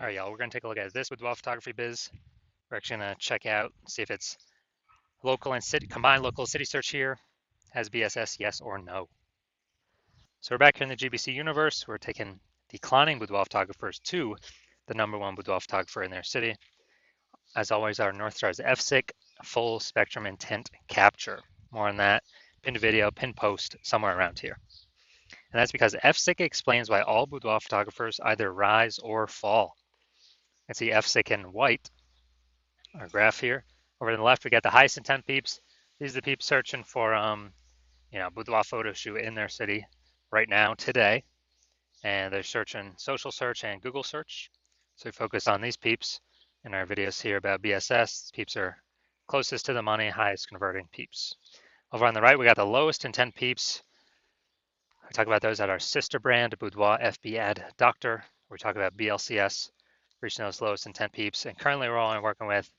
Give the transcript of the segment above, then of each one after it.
All right, y'all, we're going to take a look at this boudoir photography biz. We're actually going to check out, see if it's local and city, combined local city search here. Has BSS, yes or no? So we're back here in the GBC universe. We're taking declining boudoir photographers to the #1 boudoir photographer in their city. As always, our North Star is FSIC, full spectrum intent capture. More on that, pinned video, pinned post, somewhere around here. And that's because FSIC explains why all boudoir photographers either rise or fall. You can see FSIC in white, our graph here. Over to the left, we got the highest intent peeps. These are the peeps searching for, boudoir photo shoot in their city right now, today. And they're searching social search and Google search. So we focus on these peeps in our videos here about BSS. Peeps are closest to the money, highest converting peeps. Over on the right, we got the lowest intent peeps. We talk about those at our sister brand, Boudoir FB Ad Doctor. We talk about BLCS, reaching those lowest intent peeps. And currently we're only working with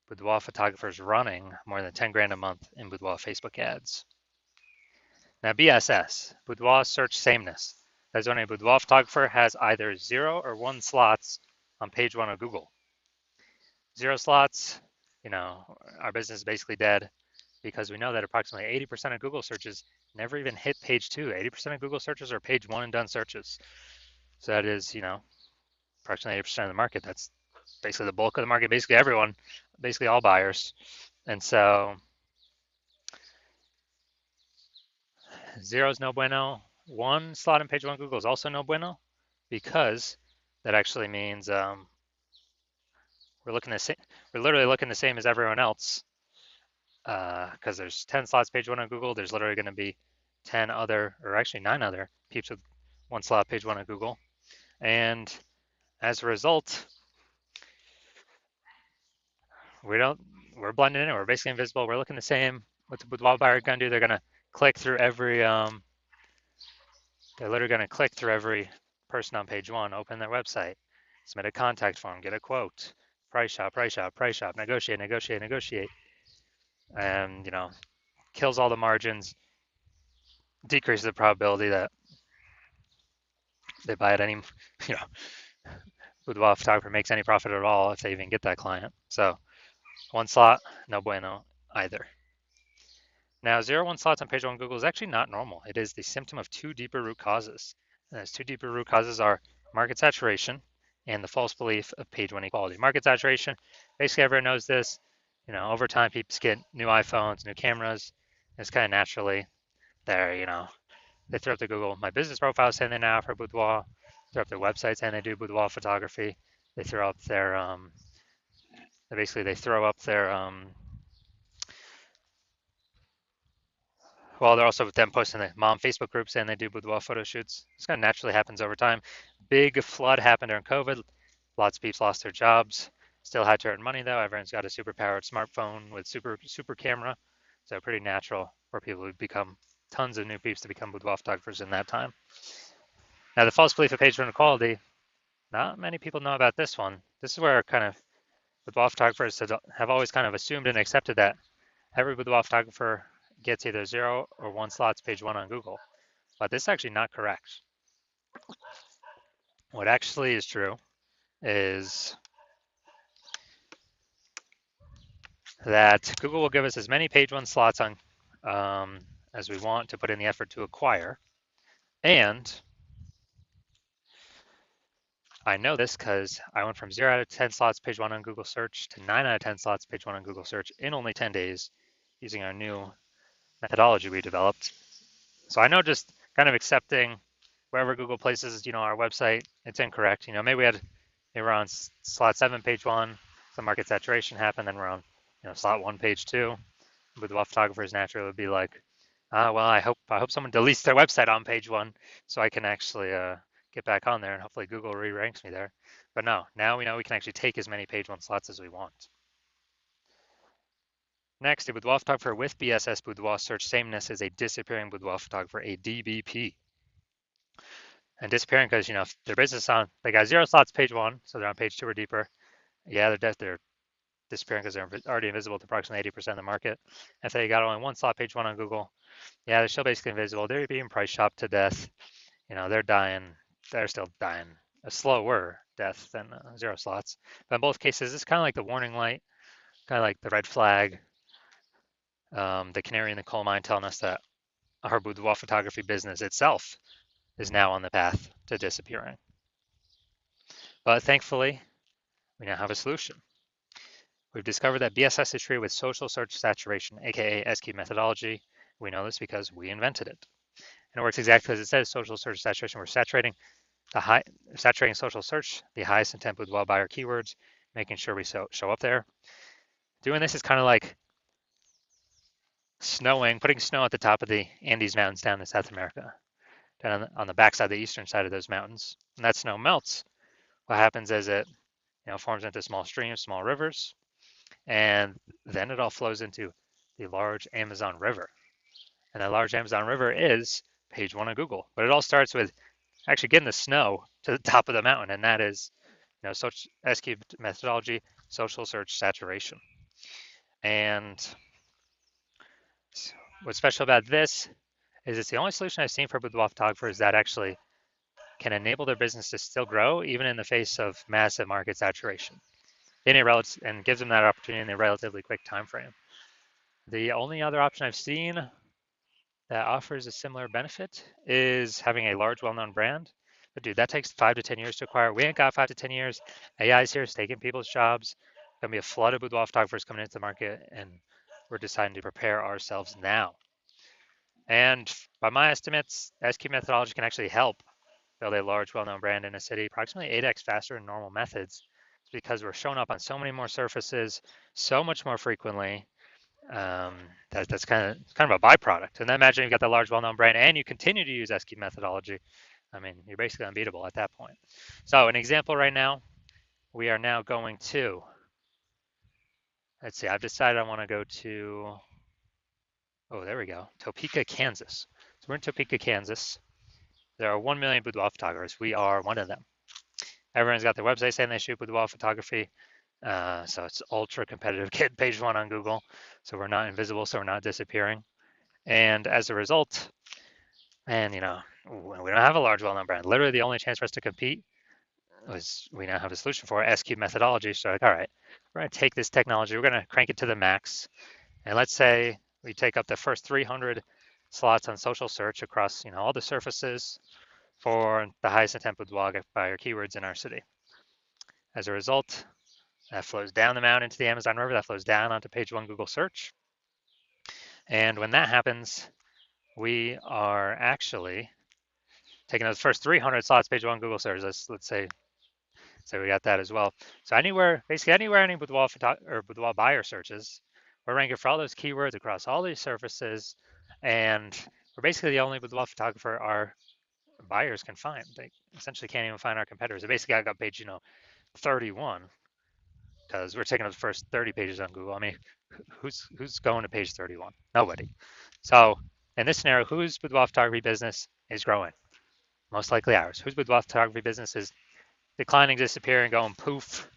boudoir photographers running more than 10 grand a month in boudoir Facebook ads. Now BSS, boudoir search sameness. That's when a boudoir photographer has either 0 or 1 slots on page 1 of Google. 0 slots, our business is basically dead because we know that approximately 80% of Google searches never even hit page 2. 80% of Google searches are page 1 and done searches. So that is, approximately 80% of the market. That's basically the bulk of the market, basically everyone, basically all buyers. And so 0 is no bueno. 1 slot in page 1 Google is also no bueno because that actually means we're literally looking the same as everyone else because there's 10 slots page 1 on Google. There's literally going to be 9 other peeps with 1 slot page 1 on Google. And as a result, we're blending in. We're basically invisible. We're looking the same. What the boudoir buyer going to do? They're going to click through every. They're literally going to click through every person on page 1, open their website, submit a contact form, get a quote, price shop, negotiate, and kills all the margins, decreases the probability that they buy at any boudoir photographer makes any profit at all if they even get that client. So 1 slot, no bueno either. Now 0-1 slots on page 1 Google is actually not normal. It is the symptom of 2 deeper root causes. And those 2 deeper root causes are market saturation and the false belief of page 1 equality. Market saturation, basically everyone knows this. Over time people get new iPhones, new cameras. It's kind of naturally there, they throw up the Google My Business profile saying they now offer boudoir. Throw up their website saying they do boudoir photography. They throw up their they're also then posting the mom Facebook group saying they do boudoir photo shoots. This kind of naturally happens over time. Big flood happened during COVID. Lots of people lost their jobs. Still had to earn money though. Everyone's got a super powered smartphone with super camera. So pretty natural for people who become tons of new peeps to become boudoir photographers in that time. Now the false belief of page 1 equality, not many people know about this one. This is where kind of boudoir photographers have always kind of assumed and accepted that every boudoir photographer gets either 0 or 1 slots page 1 on Google. But this is actually not correct. What actually is true is that Google will give us as many page 1 slots on as we want to put in the effort to acquire. And I know this because I went from 0 out of 10 slots page 1 on Google search to 9 out of 10 slots page 1 on Google search in only 10 days using our new methodology we developed. So I know just kind of accepting wherever Google places, our website, it's incorrect. Maybe we're on slot 7, page 1, some market saturation happened, then we're on, slot 1, page 2. With the photographers naturally would be like, well, I hope someone deletes their website on page 1 so I can actually get back on there and hopefully Google re-ranks me there. But no, now we know we can actually take as many page 1 slots as we want. Next, a boudoir photographer with BSS boudoir search sameness is a disappearing boudoir photographer, a DBP. And disappearing because, if their business they got 0 slots page 1, so they're on page 2 or deeper. Yeah, they're disappearing because they're already invisible to approximately 80% of the market. If they got only 1 slot page 1 on Google, yeah, they're still basically invisible. They're being price shopped to death. They're dying. They're still dying a slower death than 0 slots. But in both cases, it's kind of like the warning light, kind of like the red flag, the canary in the coal mine telling us that our boudoir photography business itself is now on the path to disappearing. But thankfully, we now have a solution. We've discovered that BSS is treated with social search saturation, aka SQ methodology. We know this because we invented it. And it works exactly as it says, social search saturation. We're saturating social search, the highest intent boudoir buyer keywords, making sure we show up there. Doing this is kind of like putting snow at the top of the Andes Mountains down in South America, down on the backside, the eastern side of those mountains. And that snow melts. What happens is it forms into small streams, small rivers, and then it all flows into the large Amazon River. And that large Amazon River is page 1 of Google. But it all starts with actually getting the snow to the top of the mountain, and that is SQ methodology, social search saturation. And what's special about this is it's the only solution I've seen for boudoir photographers that actually can enable their business to still grow even in the face of massive market saturation, and gives them that opportunity in a relatively quick time frame. The only other option I've seen that offers a similar benefit is having a large, well-known brand. But dude, that takes 5 to 10 years to acquire. We ain't got 5 to 10 years. AI is here, it's taking people's jobs. Gonna be a flood of boudoir photographers coming into the market, and we're deciding to prepare ourselves now. And by my estimates, SQ methodology can actually help build a large, well-known brand in a city approximately 8x faster than normal methods. It's because we're showing up on so many more surfaces, so much more frequently. That's kind of a byproduct. And then imagine you've got the large, well-known brand, and you continue to use SQ methodology. I mean, you're basically unbeatable at that point. So an example right now, we are now going to, let's see, I've decided I want to go to, oh, there we go, Topeka, Kansas. So we're in Topeka, Kansas. There are 1 million boudoir photographers. We are one of them. Everyone's got their website saying they shoot boudoir photography. So it's ultra competitive. Get page 1 on Google. So we're not invisible, so we're not disappearing. And as a result, and we don't have a large, well-known brand. Literally the only chance for us to compete was we now have a solution for SQ methodology. So like, all right, we're going to take this technology, we're going to crank it to the max. And let's say we take up the first 300 slots on social search across all the surfaces for the highest intent boudoir buyer keywords in our city. As a result, that flows down the mountain into the Amazon River, that flows down onto page 1 Google search. And when that happens, we are actually taking those first 300 slots, page 1 Google search. Let's say we got that as well. So basically anywhere any boudoir buyer searches, we're ranking for all those keywords across all these surfaces, and we're basically the only boudoir photographer our buyers can find. They essentially can't even find our competitors. They basically got page 31 because we're taking up the first 30 pages on Google. I mean, who's going to page 31? Nobody. So in this scenario, whose boudoir photography business is growing? Most likely ours. Whose boudoir photography business is declining, disappearing, going poof?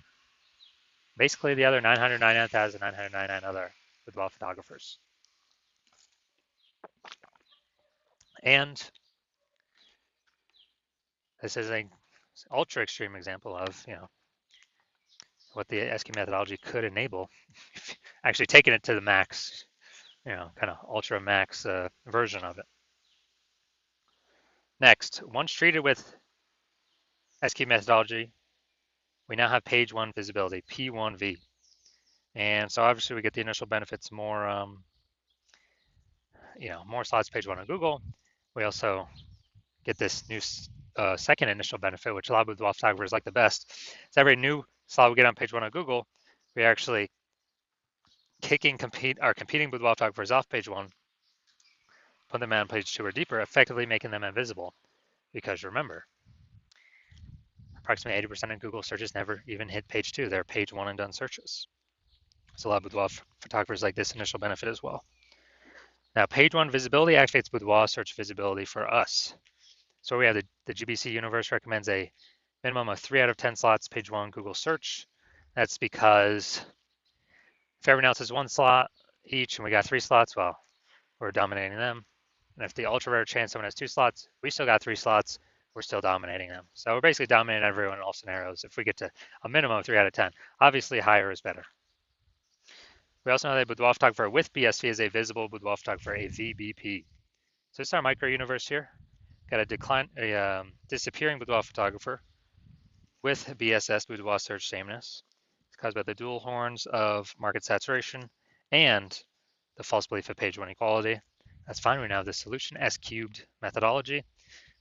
Basically the other 999,999 other boudoir photographers. And this is an ultra extreme example of what the SQ methodology could enable. Actually taking it to the max, kind of ultra max version of it. Next, once treated with SQ methodology, we now have page 1 visibility, P1V. And so obviously we get the initial benefits, more more slots page 1 on Google. We also get this new second initial benefit, which a lot of boudoir photographers like the best. So every new slot we get on page 1 on Google, we actually our competing boudoir photographers off page 1, put them on page 2 or deeper, effectively making them invisible. Because remember, approximately 80% of Google searches never even hit page 2. They're page 1 and done searches. So a lot of boudoir photographers like this initial benefit as well. Now, page 1 visibility activates boudoir search visibility for us. So we have the GBC universe recommends a minimum of 3 out of 10 slots page 1 Google search. That's because if everyone else has 1 slot each and we got 3 slots, well, we're dominating them. And if the ultra rare chance someone has 2 slots, we still got 3 slots, we're still dominating them. So we're basically dominating everyone in all scenarios if we get to a minimum of 3 out of 10. Obviously, higher is better. We also know that boudoir photographer with BSV is a visible boudoir photographer, a VBP. So this is our micro universe here. Got a disappearing boudoir photographer with BSS, boudoir search sameness. It's caused by the dual horns of market saturation and the false belief of page one equality. That's fine. We now have the solution S cubed methodology.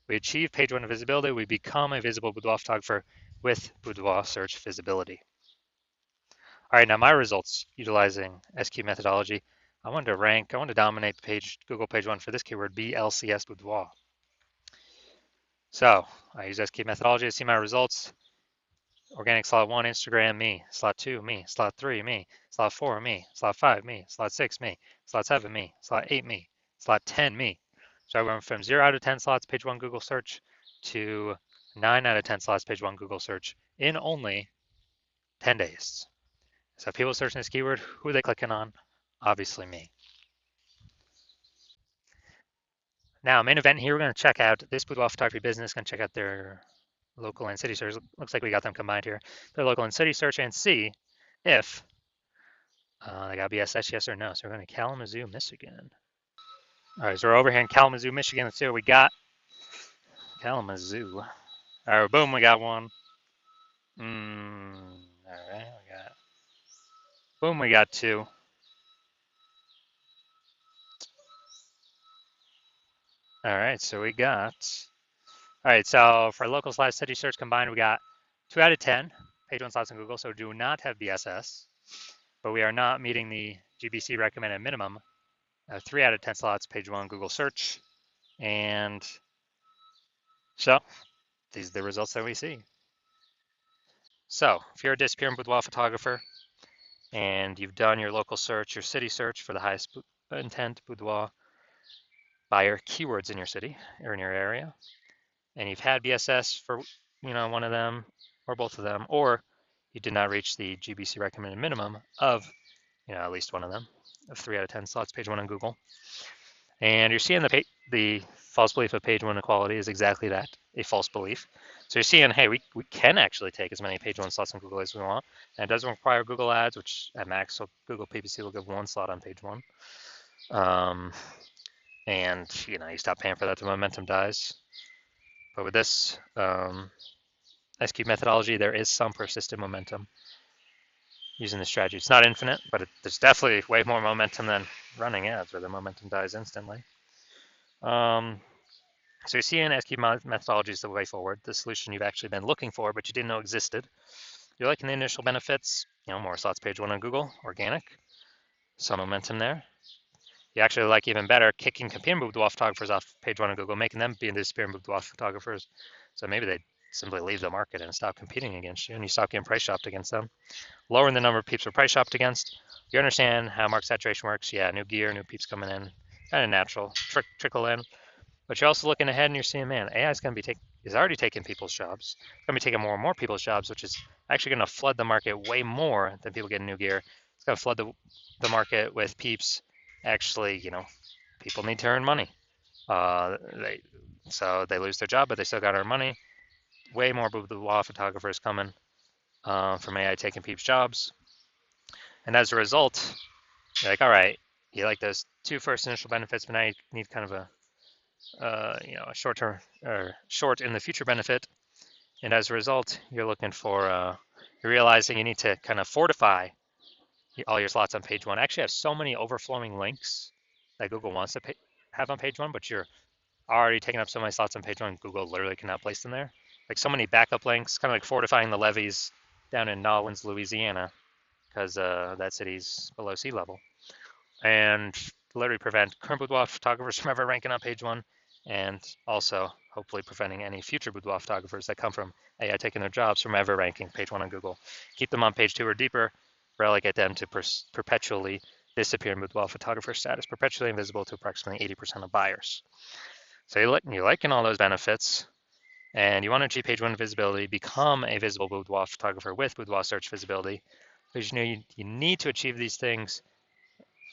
We achieve page one visibility. We become a visible boudoir photographer with boudoir search visibility. All right, now my results utilizing SQ methodology. I wanted to dominate the page, Google page one for this keyword, BLCS boudoir. So I use SQ methodology to see my results. Organic slot 1, Instagram, me. Slot 2, me. Slot 3, me. Slot 4, me. Slot 5, me. Slot 6, me. Slot 7, me. Slot 8, me. Slot 10, me. So I went from 0 out of 10 slots page 1 Google search to 9 out of 10 slots page 1 Google search in only 10 days. So if people searching this keyword, who are they clicking on? Obviously me. Now, main event here, we're going to check out this boudoir photography business, going to check out their local and city search. Looks like we got them combined here. Their local and city search and see if they got BSS, yes or no. So we're going to Kalamazoo, Michigan. All right, so we're over here in Kalamazoo, Michigan. Let's see what we got. Kalamazoo. All right, boom, we got one. All right, boom, we got two. All right, so we got, all right, so for local slash city search combined, we got 2 out of 10 page one slots in Google, so do not have BSS, but we are not meeting the GBC recommended minimum of 3 out of 10 slots page one Google search. And so these are the results that we see. So if you're a disappearing boudoir photographer and you've done your local search, your city search for the highest intent boudoir buyer keywords in your city or in your area, and you've had BSS for one of them or both of them, or you did not reach the GBC recommended minimum of at least one of them of 3 out of 10 slots page one on Google, and you're seeing the false belief of page one equality is exactly that, a false belief. So you're seeing, hey, we can actually take as many page one slots on Google as we want, and it doesn't require Google ads, which at max, so Google PPC will give 1 slot on page one. And you stop paying for that, the momentum dies. But with this SQ methodology, there is some persistent momentum using the strategy. It's not infinite, but there's definitely way more momentum than running ads where the momentum dies instantly. So you're seeing SQ methodology is the way forward, the solution you've actually been looking for, but you didn't know existed. You're liking the initial benefits, more slots page one on Google, organic, some momentum there. You actually like even better kicking competing boudoir photographers off page one on Google, making them be disappearing boudoir photographers. So maybe they simply leave the market and stop competing against you, and you stop getting price shopped against them. Lowering the number of peeps we're price shopped against. You understand how market saturation works. Yeah, new gear, new peeps coming in, kind of natural, trickle in. But you're also looking ahead and you're seeing, man, AI is already taking people's jobs. It's going to be taking more and more people's jobs, which is actually going to flood the market way more than people getting new gear. It's going to flood the market with peeps. Actually, people need to earn money. So they lose their job, but they still got to earn money. Way more boudoir photographers coming from AI taking peeps' jobs. And as a result, you're like, all right, you like those two first initial benefits, but now you need kind of a short-term or short in the future benefit. And as a result, you're looking for, you're realizing you need to kind of fortify all your slots on page one. Actually have so many overflowing links that Google wants to have on page one, but you're already taking up so many slots on page one, Google literally cannot place them there. Like so many backup links, kind of like fortifying the levees down in Nolens, Louisiana, because that city's below sea level. And literally prevent current boudoir photographers from ever ranking on page one, and also hopefully preventing any future boudoir photographers that come from AI taking their jobs from ever ranking page one on Google. Keep them on page two or deeper, relegate them to perpetually disappear in boudoir photographer status, perpetually invisible to approximately 80% of buyers. So you're liking all those benefits, and you want to achieve page one visibility, become a visible boudoir photographer with boudoir search visibility, because you need to achieve these things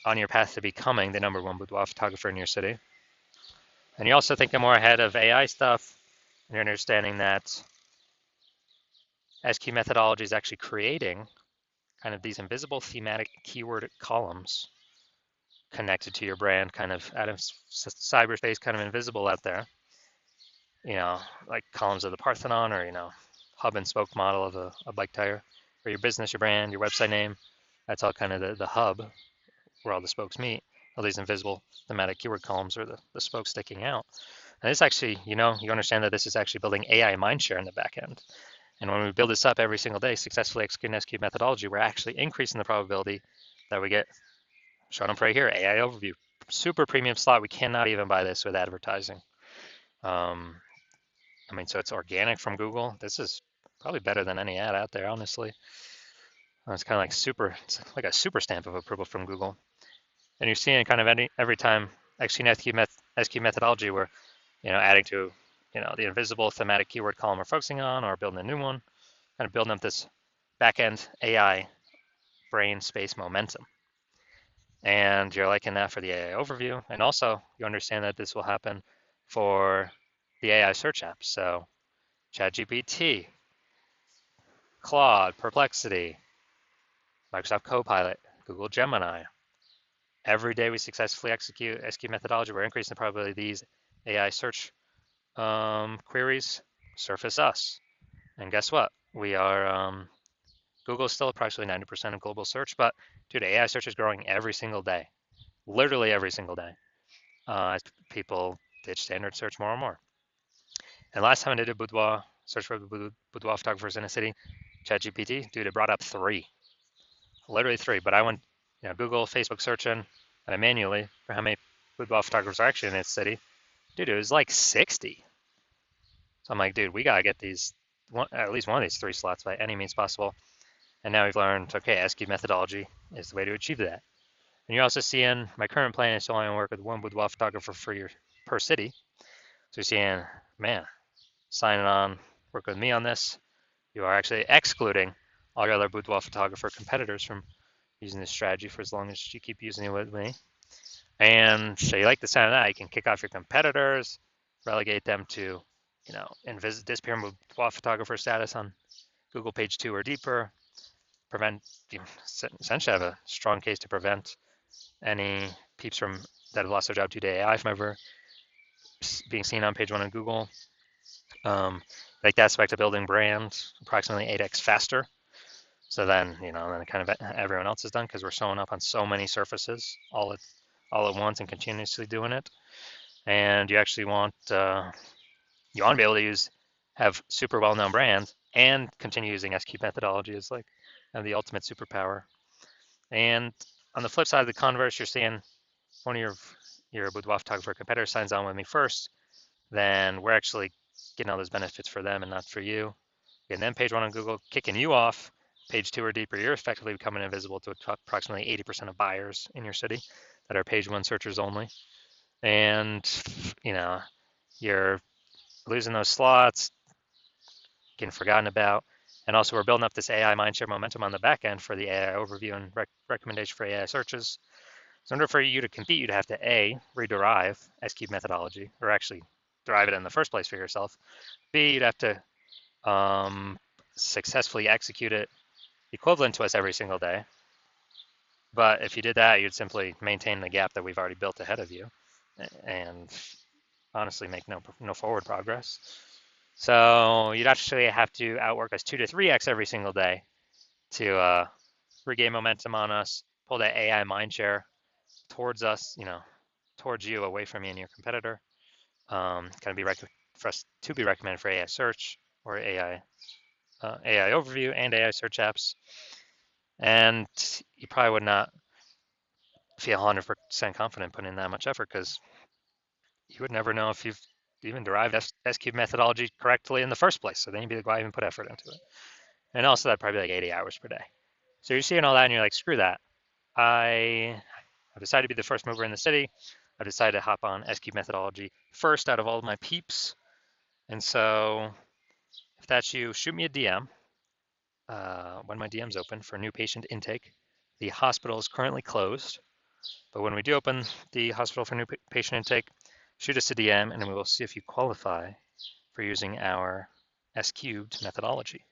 on your path to becoming the #1 boudoir photographer in your city. And you're also thinking more ahead of AI stuff. And you're understanding that SQ methodology is actually creating kind of these invisible thematic keyword columns connected to your brand, kind of out of cyberspace, kind of invisible out there. Like columns of the Parthenon, or hub and spoke model of a bike tire, or your business, your brand, your website name. That's all kind of the hub where all the spokes meet. All these invisible thematic keyword columns are the spokes sticking out. And this actually, you understand that this is actually building AI mindshare in the back end. And when we build this up every single day, successfully executing SQ methodology, we're actually increasing the probability that we get shown up right here, AI overview, super premium slot. We cannot even buy this with advertising. So it's organic from Google. This is probably better than any ad out there, honestly. It's kind of it's like a super stamp of approval from Google. And you're seeing kind of every time executing SQ methodology, we're adding to the invisible thematic keyword column we're focusing on, or building a new one, kind of building up this back-end AI brain space momentum. And you're liking that for the AI overview. And also you understand that this will happen for the AI search apps. So ChatGPT, Claude, Perplexity, Microsoft Copilot, Google Gemini. Every day we successfully execute SQ methodology, we're increasing the probability these AI search queries surface us. And guess what? We are, Google is still approximately 90% of global search, but dude, AI search is growing every single day, literally every single day, as people ditch standard search more and more. And last time I did a boudoir search for boudoir photographers in a city, ChatGPT, dude, it brought up 3, literally 3. But I went, Google, Facebook searching, and I manually for how many boudoir photographers are actually in this city. Dude, it was like 60. So I'm like, dude, we gotta get at least one of these 3 slots by any means possible. And now we've learned, okay, SQ methodology is the way to achieve that. And you're also seeing my current plan is to only work with one boudoir photographer per city. So you're seeing, man, signing on, work with me on this. You are actually excluding all your other boudoir photographer competitors from using this strategy for as long as you keep using it with me. And so you like the sound of that, you can kick off your competitors, relegate them to, disappear boudoir photographer status on Google page 2 or deeper, essentially have a strong case to prevent any peeps that have lost their job due to AI from ever being seen on page 1 on Google. Like the aspect of building brand approximately 8x faster. So then, then kind of everyone else is done because we're showing up on so many surfaces all at once and continuously doing it. And you actually want to be able to have super well-known brands and continue using SQ methodology as like the ultimate superpower. And on the flip side of the converse, you're seeing one of your boudoir photographer competitor signs on with me first, then we're actually getting all those benefits for them and not for you. And then page 1 on Google kicking you off, page 2 or deeper, you're effectively becoming invisible to approximately 80% of buyers in your city that are page 1 searchers only. And, you're losing those slots, getting forgotten about. And also we're building up this AI mindshare momentum on the back end for the AI overview and recommendation for AI searches. So in order for you to compete, you'd have to A, rederive SQ methodology, or actually derive it in the first place for yourself. B, you'd have to successfully execute it equivalent to us every single day. But if you did that, you'd simply maintain the gap that we've already built ahead of you and honestly make no forward progress. So you'd actually have to outwork us 2 to 3x every single day to regain momentum on us, pull that AI mindshare towards us, towards you, away from you and your competitor. Kind of be for us to be recommended for AI search or AI overview and AI search apps. And you probably would not feel 100% confident putting in that much effort because you would never know if you've even derived SQ methodology correctly in the first place. So then you'd be like, why even put effort into it? And also that'd probably be like 80 hours per day. So you're seeing all that and you're like, screw that. I've decided to be the first mover in the city. I've decided to hop on SQ methodology first out of all of my peeps. And so if that's you, shoot me a DM when my DM's open for new patient intake. The hospital is currently closed, but when we do open the hospital for new patient intake, shoot us a DM and we will see if you qualify for using our S cubed methodology.